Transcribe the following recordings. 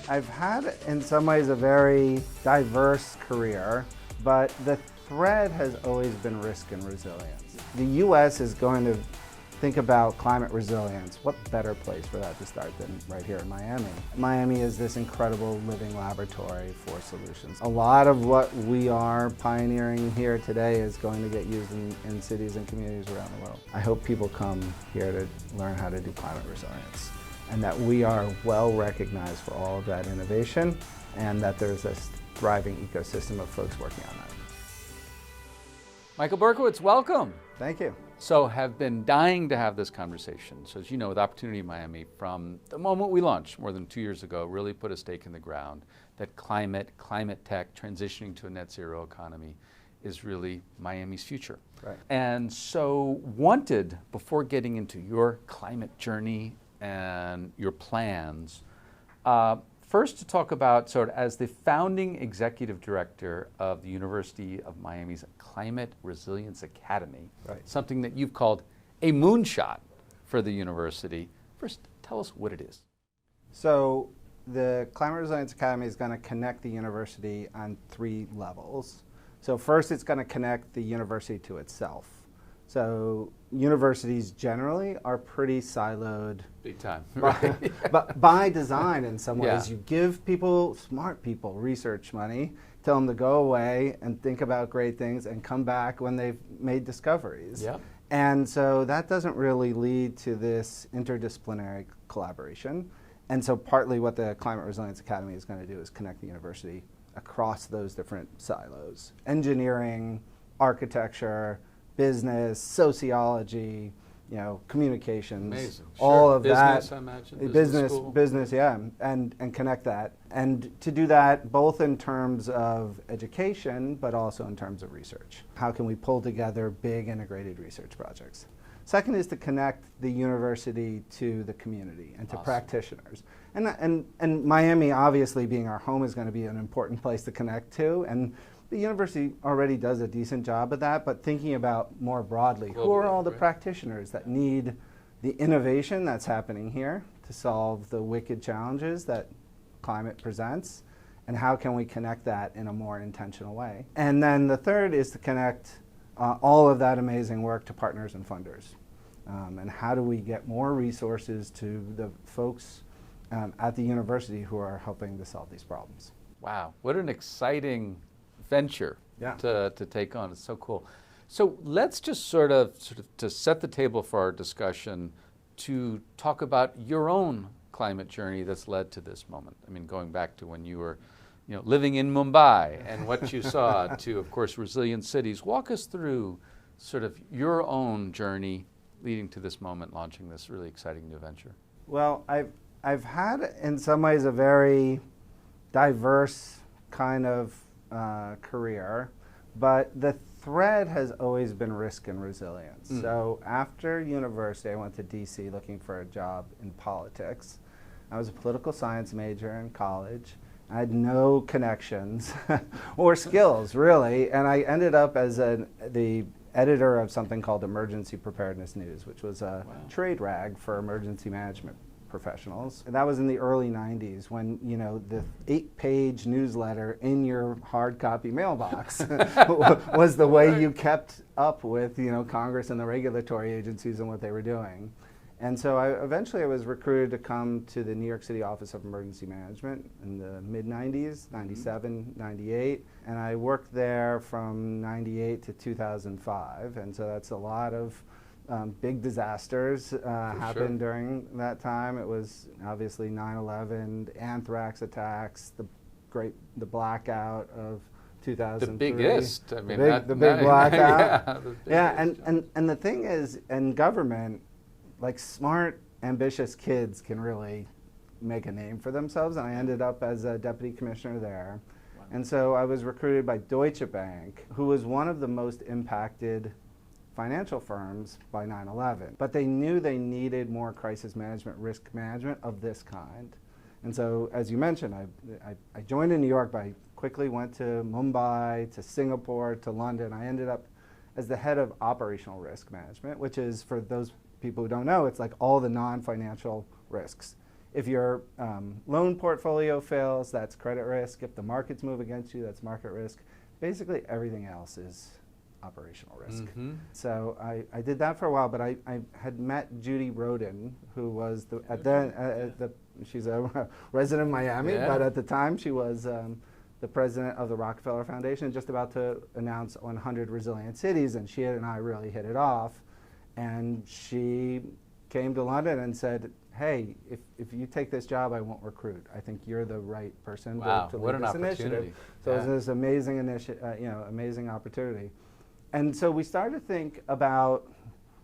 I've had, in some ways, a very diverse career, but the thread has always been risk and resilience. The U.S. is going to think about climate resilience. What better place for that to start than right here in Miami? Miami is this incredible living laboratory for solutions. A lot of what we are pioneering here today is going to get used in cities and communities around the world. I hope people come here to learn how to do climate resilience, and that we are well recognized for all of that innovation, and that there's this thriving ecosystem of folks working on that. Michael Berkowitz, welcome. Thank you. So have been dying to have this conversation. So as you know, with Opportunity Miami, from the moment we launched more than 2 years ago, really put a stake in the ground that climate tech, transitioning to a net zero economy is really Miami's future. Right. And so wanted, before getting into your climate journey and your plans, first to talk about, sort of as the founding executive director of the University of Miami's Climate Resilience Academy, right, something that you've called a moonshot for the university. First, tell us what it is. So the Climate Resilience Academy is going to connect the university on 3 levels. So first, it's going to connect the university to itself. So universities generally are pretty siloed. Big time. But by design, in some ways, Yeah. you give people, smart people, research money, tell them to go away and think about great things and come back when they've made discoveries. Yep. And so that doesn't really lead to this interdisciplinary collaboration. And so partly what the Climate Resilience Academy is going to do is connect the university across those different silos. Engineering, architecture, business, sociology, communications, Amazing. all of business, that. I imagine. Business, Yeah, and connect that. And to do that both in terms of education, but also in terms of research. How can we pull together big integrated research projects? Second is to connect the university to the community and to practitioners. And Miami, obviously being our home, is going to be an important place to connect to. And the university already does a decent job of that, but thinking about more broadly, who are all the practitioners that need the innovation that's happening here to solve the wicked challenges that climate presents, and how can we connect that in a more intentional way? And then the third is to connect all of that amazing work to partners and funders. And how do we get more resources to the folks at the university who are helping to solve these problems? Wow, what an exciting venture to take on. It's so cool. So let's just sort of to set the table for our discussion, to talk about your own climate journey that's led to this moment. I mean, going back to when you were living in Mumbai and what you saw to, of course, resilient cities. Walk us through sort of your own journey leading to this moment, launching this really exciting new venture. Well, I've had, in some ways, a very diverse kind of career, but the thread has always been risk and resilience. So after university, I went to DC looking for a job in politics. I was a political science major in college. I had no connections or skills, really, and I ended up as the editor of something called Emergency Preparedness News, which was a trade rag for emergency management professionals. And that was in the early 90s, when the 8-page newsletter in your hard copy mailbox was the way you kept up with Congress and the regulatory agencies and what they were doing. And so eventually I was recruited to come to the New York City Office of Emergency Management in the mid-90s, 97, 98. And I worked there from 98 to 2005. And so that's a lot of big disasters happened during that time. It was obviously 9/11, anthrax attacks, the blackout of 2003. The biggest. I mean, the big blackout. Yeah, and the thing is, in government, like, smart, ambitious kids can really make a name for themselves, and I ended up as a deputy commissioner there. Wow. And so I was recruited by Deutsche Bank, who was one of the most impacted financial firms by 9/11. But they knew they needed more crisis management, risk management of this kind. And so, as you mentioned, I joined in New York, but I quickly went to Mumbai, to Singapore, to London. I ended up as the head of operational risk management, which is, for those people who don't know, it's like all the non-financial risks. If your loan portfolio fails, that's credit risk. If the markets move against you, that's market risk. Basically, everything else is operational risk. Mm-hmm. So I did that for a while, but I had met Judy Rodin, who was she's a resident of Miami, Yeah. but at the time she was the president of the Rockefeller Foundation, just about to announce 100 resilient cities, and she and I really hit it off. And she came to London and said, hey, if you take this job, I won't recruit. I think you're the right person to lead this initiative. So it was this amazing amazing opportunity. And so we started to think about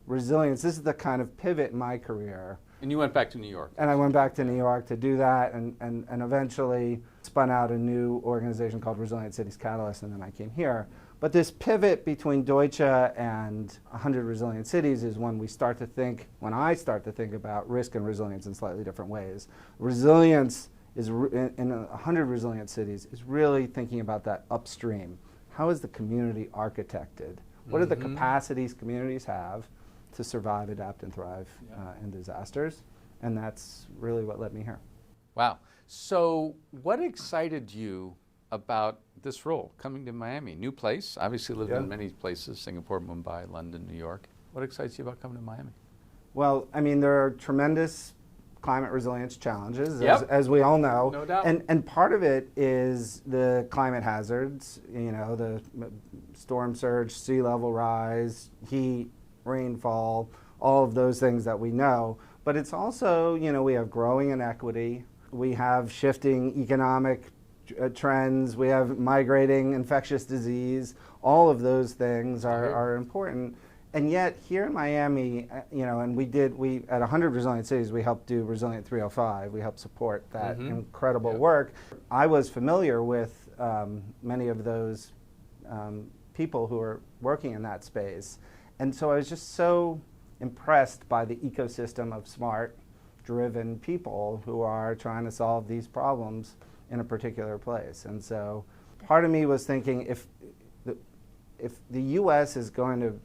resilience. This is the kind of pivot in my career. And you went back to New York. And I went back to New York to do that, and eventually spun out a new organization called Resilient Cities Catalyst, and then I came here. But this pivot between Deutsche and 100 Resilient Cities is when I start to think about risk and resilience in slightly different ways. Resilience is in 100 Resilient Cities is really thinking about that upstream. How is the community architected? What are the capacities communities have to survive, adapt, and thrive in disasters? And that's really what led me here. Wow. So what excited you about this role, coming to Miami? New place, obviously lived in many places, Singapore, Mumbai, London, New York. What excites you about coming to Miami? Well, I mean, there are tremendous climate resilience challenges, as we all know. No doubt. And part of it is the climate hazards, the storm surge, sea level rise, heat, rainfall, all of those things that we know. But it's also, we have growing inequity, we have shifting economic trends, we have migrating infectious disease. All of those things are important. And yet here in Miami, and we at 100 Resilient Cities, we helped do Resilient 305. We helped support that incredible work. I was familiar with many of those people who are working in that space. And so I was just so impressed by the ecosystem of smart, driven people who are trying to solve these problems in a particular place. And so part of me was thinking, if the U.S. is going to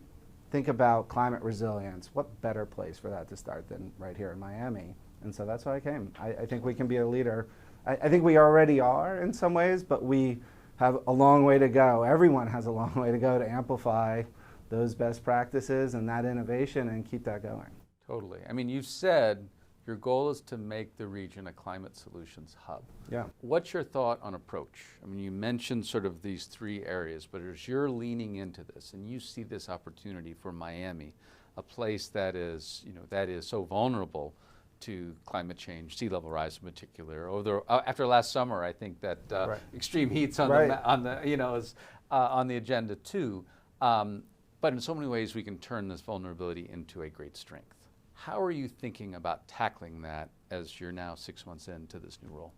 think about climate resilience, what better place for that to start than right here in Miami? And so that's why I came. I think we can be a leader. I think we already are in some ways, but we have a long way to go. Everyone has a long way to go to amplify those best practices and that innovation and keep that going. Totally. I mean, you said your goal is to make the region a climate solutions hub. Yeah. What's your thought on approach? I mean, you mentioned sort of these three areas, but as you're leaning into this and you see this opportunity for Miami, a place that is so vulnerable to climate change, sea level rise in particular. After last summer, I think that extreme heat's on the agenda too. But in so many ways, we can turn this vulnerability into a great strength. How are you thinking about tackling that as you're now 6 months into this new role?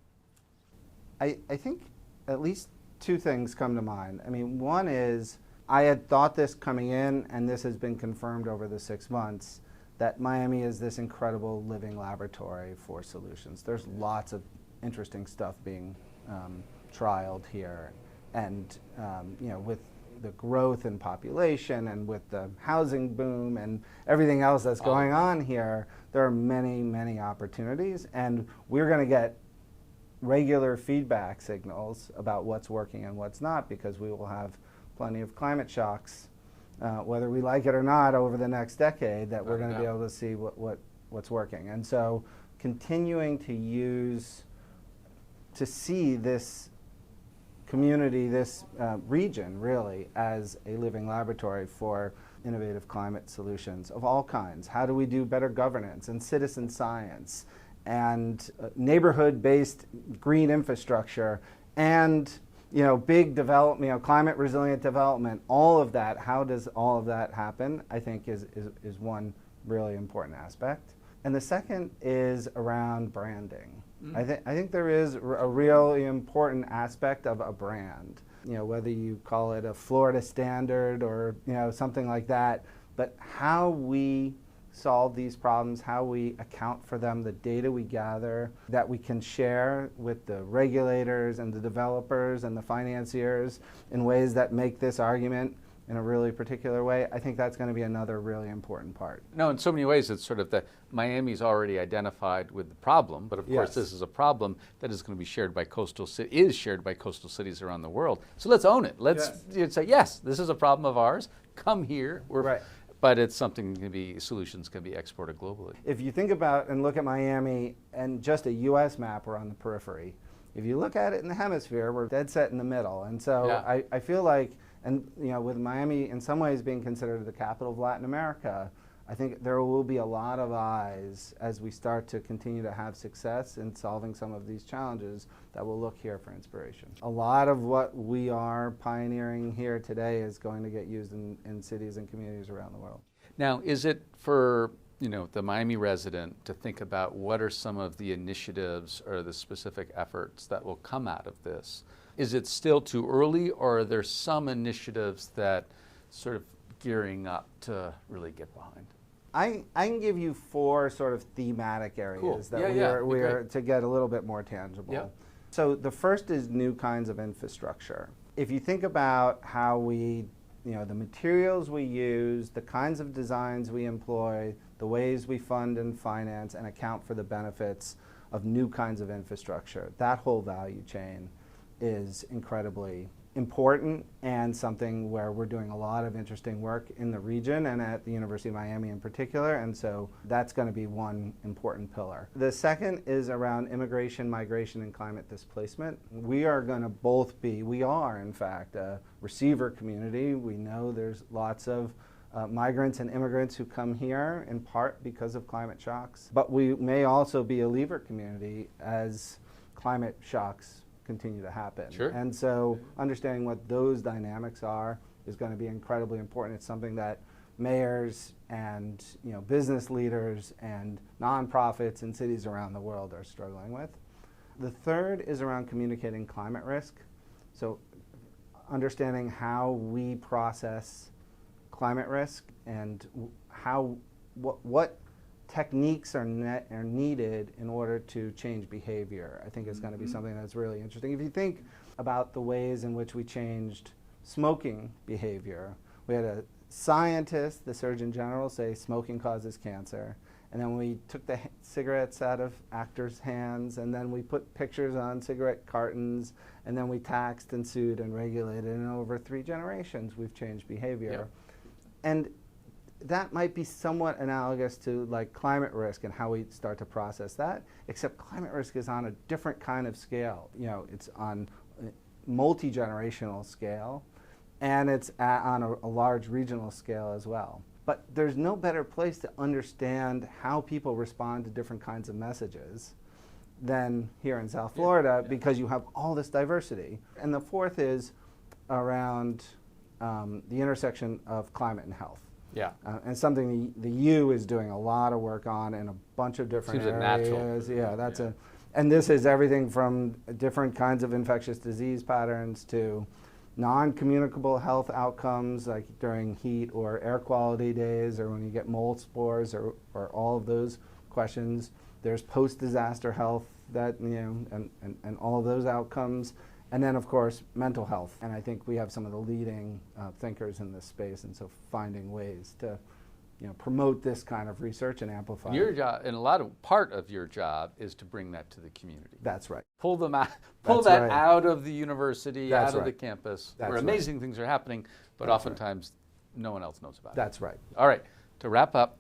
I think at least two things come to mind. I mean, one is I had thought this coming in, and this has been confirmed over the 6 months, that Miami is this incredible living laboratory for solutions. There's lots of interesting stuff being trialed here. And with the growth in population and with the housing boom and everything else that's going on here, there are many, many opportunities. And we're going to get regular feedback signals about what's working and what's not, because we will have plenty of climate shocks, whether we like it or not, over the next decade, that we're going to be able to see what's working. And so continuing to see this community, this region really, as a living laboratory for innovative climate solutions of all kinds. How do we do better governance and citizen science and neighborhood-based green infrastructure and big development, climate resilient development, all of that? How does all of that happen? I think is one really important aspect. And the second is around branding. I think there is a really important aspect of a brand, whether you call it a Florida standard or something like that, but how we solve these problems, how we account for them, the data we gather that we can share with the regulators and the developers and the financiers in ways that make this argument in a really particular way, I think that's going to be another really important part. No, in so many ways, it's sort of that Miami's already identified with the problem, but of course, this is a problem that is going to be shared by shared by coastal cities around the world. So let's own it. Let's say, yes, this is a problem of ours. Come here. But it's something solutions can be exported globally. If you think about and look at Miami and just a U.S. map, we're on the periphery. If you look at it in the hemisphere, we're dead set in the middle. And so I feel like, and with Miami in some ways being considered the capital of Latin America, I think there will be a lot of eyes as we start to continue to have success in solving some of these challenges that will look here for inspiration. A lot of what we are pioneering here today is going to get used in cities and communities around the world. Now, is it for the Miami resident to think about what are some of the initiatives or the specific efforts that will come out of this? Is it still too early, or are there some initiatives that sort of gearing up to really get behind? I can give you 4 sort of thematic areas that we are to get a little bit more tangible. Yeah. So the first is new kinds of infrastructure. If you think about how we, the materials we use, the kinds of designs we employ, the ways we fund and finance and account for the benefits of new kinds of infrastructure, that whole value chain is incredibly important and something where we're doing a lot of interesting work in the region and at the University of Miami in particular, and so that's going to be one important pillar. The second is around immigration, migration, and climate displacement. We are going to we are in fact a receiver community. We know there's lots of migrants and immigrants who come here in part because of climate shocks, but we may also be a leaver community as climate shocks continue to happen. Sure. And so understanding what those dynamics are is going to be incredibly important. It's something that mayors and business leaders and nonprofits in cities around the world are struggling with. The third is around communicating climate risk. So understanding how we process climate risk and what techniques are needed in order to change behavior, I think is going to be something that's really interesting. If you think about the ways in which we changed smoking behavior, we had a scientist, the Surgeon General, say smoking causes cancer, and then we took the cigarettes out of actors' hands, and then we put pictures on cigarette cartons, and then we taxed and sued and regulated, and over 3 generations we've changed behavior. And that might be somewhat analogous to like climate risk and how we start to process that, except climate risk is on a different kind of scale. It's on a multi-generational scale, and it's on a large regional scale as well. But there's no better place to understand how people respond to different kinds of messages than here in South Florida, because you have all this diversity. And the fourth is around the intersection of climate and health. And something the U is doing a lot of work on in a bunch of different areas. Natural. And this is everything from different kinds of infectious disease patterns to non-communicable health outcomes like during heat or air quality days, or when you get mold spores, or all of those questions. There's post-disaster health that and all of those outcomes. And then, of course, mental health. And I think we have some of the leading thinkers in this space, and so finding ways to promote this kind of research and amplify it. Your job, and part of your job is to bring that to the community. That's right. Pull them out, out of the university, out of the campus, where amazing things are happening, but oftentimes no one else knows about it. That's right. All right, to wrap up,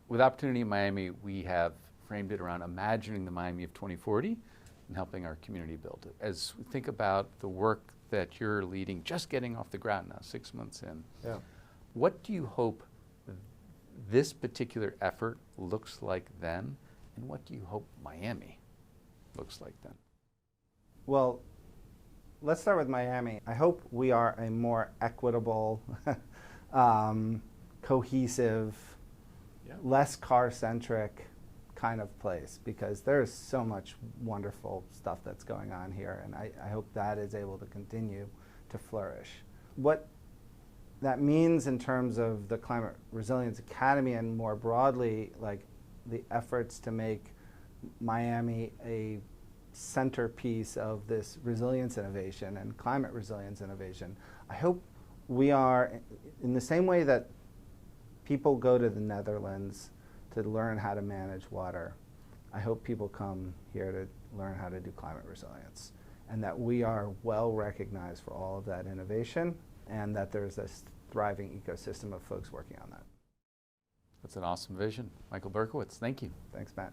with Opportunity in Miami, we have framed it around imagining the Miami of 2040 and helping our community build it. As we think about the work that you're leading, just getting off the ground now, 6 months in, what do you hope this particular effort looks like then, and what do you hope Miami looks like then? Well, let's start with Miami. I hope we are a more equitable, cohesive, less car-centric kind of place, because there's so much wonderful stuff that's going on here, and I hope that is able to continue to flourish. What that means in terms of the Climate Resilience Academy and more broadly, like the efforts to make Miami a centerpiece of this resilience innovation and climate resilience innovation. I hope we are, in the same way that people go to the Netherlands to learn how to manage water, I hope people come here to learn how to do climate resilience, and that we are well recognized for all of that innovation, and that there's this thriving ecosystem of folks working on that. That's an awesome vision. Michael Berkowitz, thank you. Thanks, Matt.